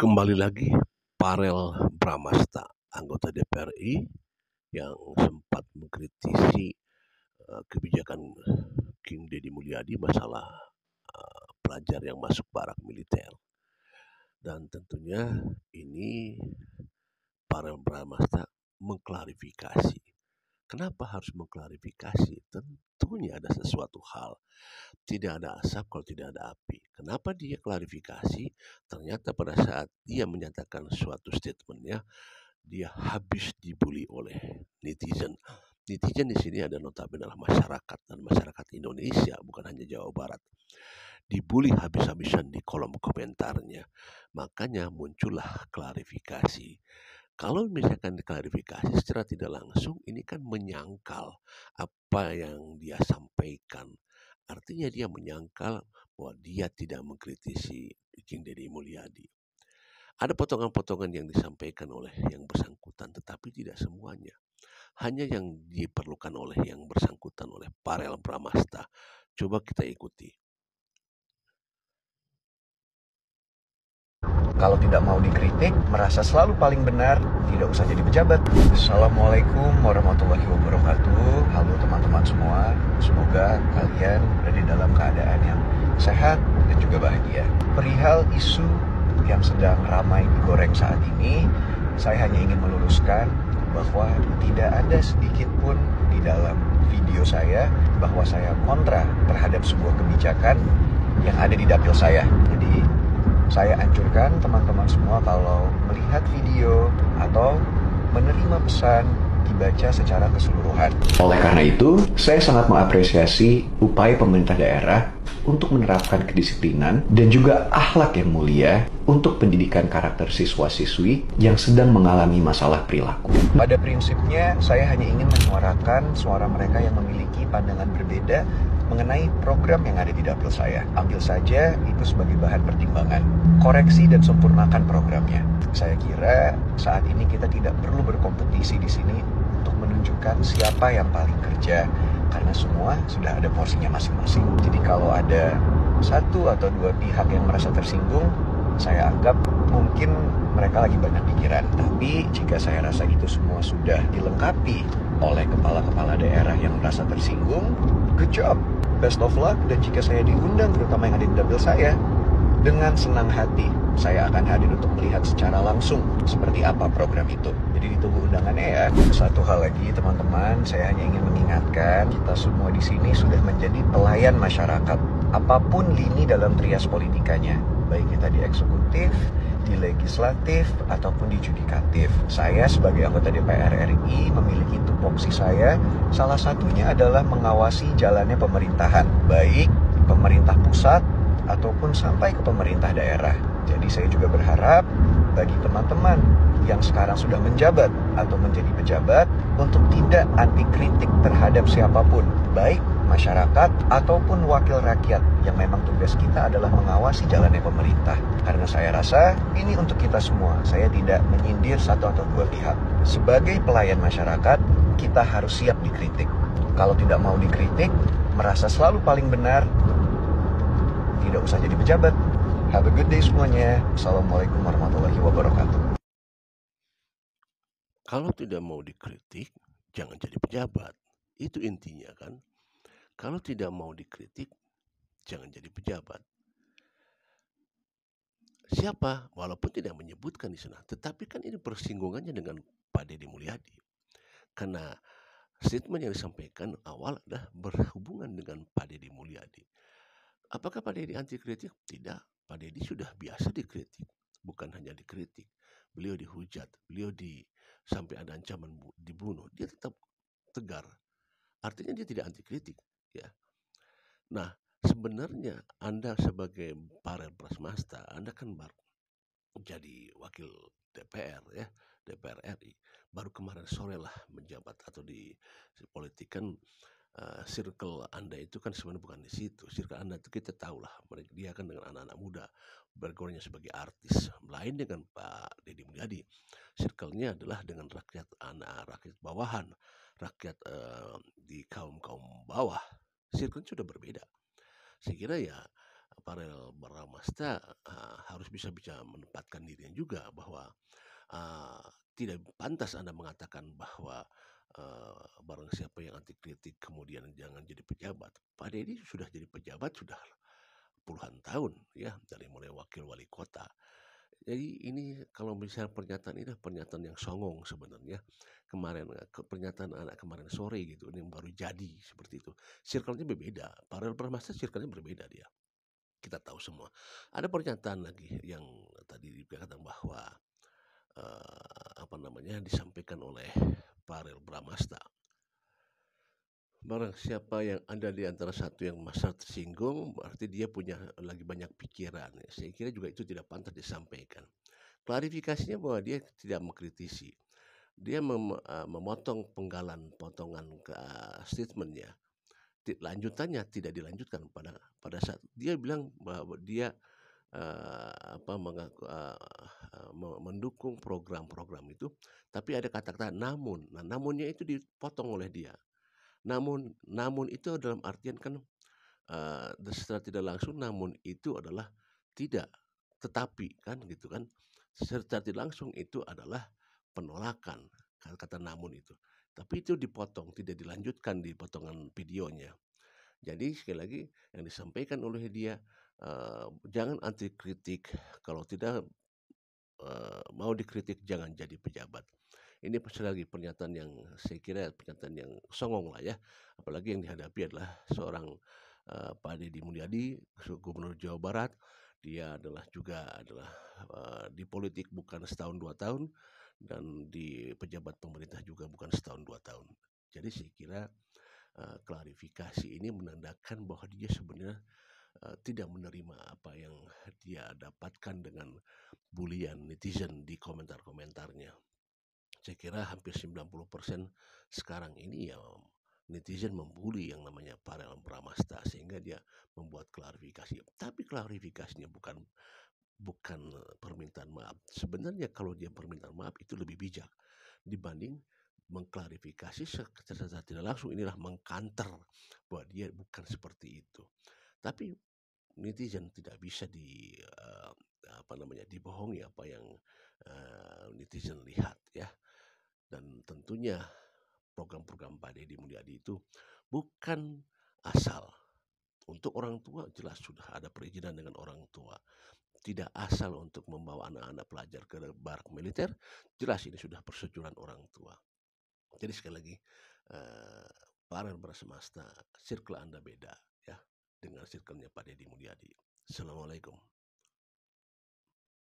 Kembali lagi, Farel Bramasta, anggota DPR RI yang sempat mengkritisi kebijakan King Deddy Mulyadi masalah pelajar yang masuk barak militer. Dan tentunya ini Farel Bramasta mengklarifikasi. Kenapa harus mengklarifikasi? Tentunya ada sesuatu hal. Tidak ada asap kalau tidak ada api. Kenapa dia klarifikasi? Ternyata pada saat dia menyatakan suatu statementnya, dia habis dibully oleh netizen. Netizen di sini ada notabene adalah masyarakat dan masyarakat Indonesia, bukan hanya Jawa Barat. Dibully habis-habisan di kolom komentarnya. Makanya muncullah klarifikasi. Kalau misalkan diklarifikasi secara tidak langsung, ini kan menyangkal apa yang dia sampaikan. Artinya dia menyangkal bahwa dia tidak mengkritisi King Deddy Mulyadi. Ada potongan-potongan yang disampaikan oleh yang bersangkutan, tetapi tidak semuanya. Hanya yang diperlukan oleh yang bersangkutan oleh Farel Bramasta. Coba kita ikuti. Kalau tidak mau dikritik, merasa selalu paling benar, tidak usah jadi pejabat. Assalamualaikum warahmatullahi wabarakatuh. Halo teman-teman semua, semoga kalian berada dalam keadaan yang sehat dan juga bahagia. Perihal isu yang sedang ramai digoreng saat ini, saya hanya ingin meluruskan bahwa tidak ada sedikit pun di dalam video saya bahwa saya kontra terhadap sebuah kebijakan yang ada di dapil saya. Jadi saya anjurkan teman-teman semua kalau melihat video atau menerima pesan dibaca secara keseluruhan. Oleh karena itu, saya sangat mengapresiasi upaya pemerintah daerah untuk menerapkan kedisiplinan dan juga akhlak yang mulia untuk pendidikan karakter siswa-siswi yang sedang mengalami masalah perilaku. Pada prinsipnya, saya hanya ingin menyuarakan suara mereka yang memiliki pandangan berbeda mengenai program yang ada di dapil saya. Ambil saja itu sebagai bahan pertimbangan. Koreksi dan sempurnakan programnya. Saya kira saat ini kita tidak perlu berkompetisi di sini untuk menunjukkan siapa yang paling kerja, karena semua sudah ada porsinya masing-masing. Jadi kalau ada satu atau dua pihak yang merasa tersinggung, saya anggap mungkin mereka lagi banyak pikiran. Tapi jika saya rasa itu semua sudah dilengkapi oleh kepala-kepala daerah yang merasa tersinggung, good job, best of luck. Dan jika saya diundang, terutama yang ada di dapil saya, dengan senang hati saya akan hadir untuk melihat secara langsung seperti apa program itu. Jadi ditunggu undangannya ya. Satu hal lagi teman-teman, saya hanya ingin mengingatkan kita semua di sini sudah menjadi pelayan masyarakat. Apapun lini dalam trias politikanya, baik kita di eksekutif, di legislatif, ataupun di judikatif. Saya sebagai anggota DPR RI memiliki tupoksi saya. Salah satunya adalah mengawasi jalannya pemerintahan, baik pemerintah pusat ataupun sampai ke pemerintah daerah. Jadi saya juga berharap bagi teman-teman yang sekarang sudah menjabat atau menjadi pejabat untuk tidak anti kritik terhadap siapapun, baik masyarakat ataupun wakil rakyat, yang memang tugas kita adalah mengawasi jalannya pemerintah. Karena saya rasa ini untuk kita semua. Saya tidak menyindir satu atau dua pihak. Sebagai pelayan masyarakat, kita harus siap dikritik. Kalau tidak mau dikritik, merasa selalu paling benar, tidak usah jadi pejabat. Have a good day semuanya. Assalamualaikum warahmatullahi wabarakatuh. Kalau tidak mau dikritik, jangan jadi pejabat. Itu intinya kan. Kalau tidak mau dikritik, jangan jadi pejabat. Siapa? Walaupun tidak menyebutkan di sana, tetapi kan ini persinggungannya dengan Pak Deddy Mulyadi. Karena statement yang disampaikan awal adalah berhubungan dengan Pak Deddy Mulyadi. Apakah Pak Deddy anti kritik? Tidak. Pak Deddy sudah biasa dikritik. Bukan hanya dikritik. Beliau dihujat. Beliau sampai ada ancaman dibunuh. Dia tetap tegar. Artinya dia tidak anti kritik. Ya. Nah, sebenarnya Anda sebagai Farel Bramasta, Anda kan baru jadi wakil DPR ya, DPR RI. Baru kemarin sore lah menjabat atau di politik kan. Circle Anda itu kan sebenarnya bukan di situ. Circle Anda itu kita tahu lah, dia kan dengan anak-anak muda, bergaulnya sebagai artis. Lain dengan Pak Deddy Mulyadi, circle-nya adalah dengan rakyat rakyat bawahan, rakyat di kaum bawah. Circle sudah berbeda. Saya kira ya Farel Bramasta harus bisa menempatkan dirinya juga bahwa tidak pantas Anda mengatakan bahwa barang siapa yang anti kritik kemudian jangan jadi pejabat. Pak Deddy sudah jadi pejabat sudah puluhan tahun ya, dari mulai wakil wali kota. Jadi ini kalau misalnya pernyataan ini pernyataan yang songong sebenarnya. Kemarin pernyataan anak kemarin sore gitu, ini baru jadi seperti itu. Circle-nya berbeda. Farel Bramasta circle-nya berbeda dia. Kita tahu semua. Ada pernyataan lagi yang tadi dikatakan bahwa apa namanya disampaikan oleh Farel Bramasta. Barang siapa yang ada di antara satu yang masa tersinggung, berarti dia punya lagi banyak pikiran. Saya kira juga itu tidak pantas disampaikan. Klarifikasinya bahwa dia tidak mengkritisi. Dia memotong penggalan potongan ke statementnya. Lanjutannya tidak dilanjutkan pada saat dia bilang bahwa dia mendukung program-program itu, tapi ada kata-kata namun. Nah, namunnya itu dipotong oleh dia. Namun itu dalam artian kan secara tidak langsung namun itu adalah tidak, tetapi kan gitu kan. Secara tidak langsung itu adalah penolakan kata namun itu. Tapi itu dipotong, tidak dilanjutkan di potongan videonya. Jadi sekali lagi yang disampaikan oleh dia, jangan anti kritik, kalau tidak mau dikritik jangan jadi pejabat. Ini sekali lagi pernyataan yang saya kira pernyataan yang songong lah ya, apalagi yang dihadapi adalah seorang Pak Deddy Mulyadi, Gubernur Jawa Barat. Dia juga adalah di politik bukan setahun 2 tahun dan di pejabat pemerintah juga bukan setahun 2 tahun. Jadi saya kira klarifikasi ini menandakan bahwa dia sebenarnya tidak menerima apa yang dia dapatkan dengan bulian netizen di komentar-komentarnya. Saya kira hampir 90% sekarang ini ya netizen membuli yang namanya Farel Bramasta sehingga dia membuat klarifikasi. Tapi klarifikasinya bukan permintaan maaf. Sebenarnya kalau dia permintaan maaf itu lebih bijak dibanding mengklarifikasi secara tidak langsung, inilah mengkanter bahwa dia bukan seperti itu. Tapi netizen tidak bisa dibohongi apa yang netizen lihat ya. Dan tentunya program-program Pak Deddy Mulyadi itu bukan asal. Untuk orang tua jelas sudah ada perizinan dengan orang tua. Tidak asal untuk membawa anak-anak pelajar ke barak militer, jelas ini sudah persetujuan orang tua. Jadi sekali lagi, Farel Bramasta, circle Anda beda ya dengan circle-nya Pak Deddy Mulyadi. Assalamualaikum.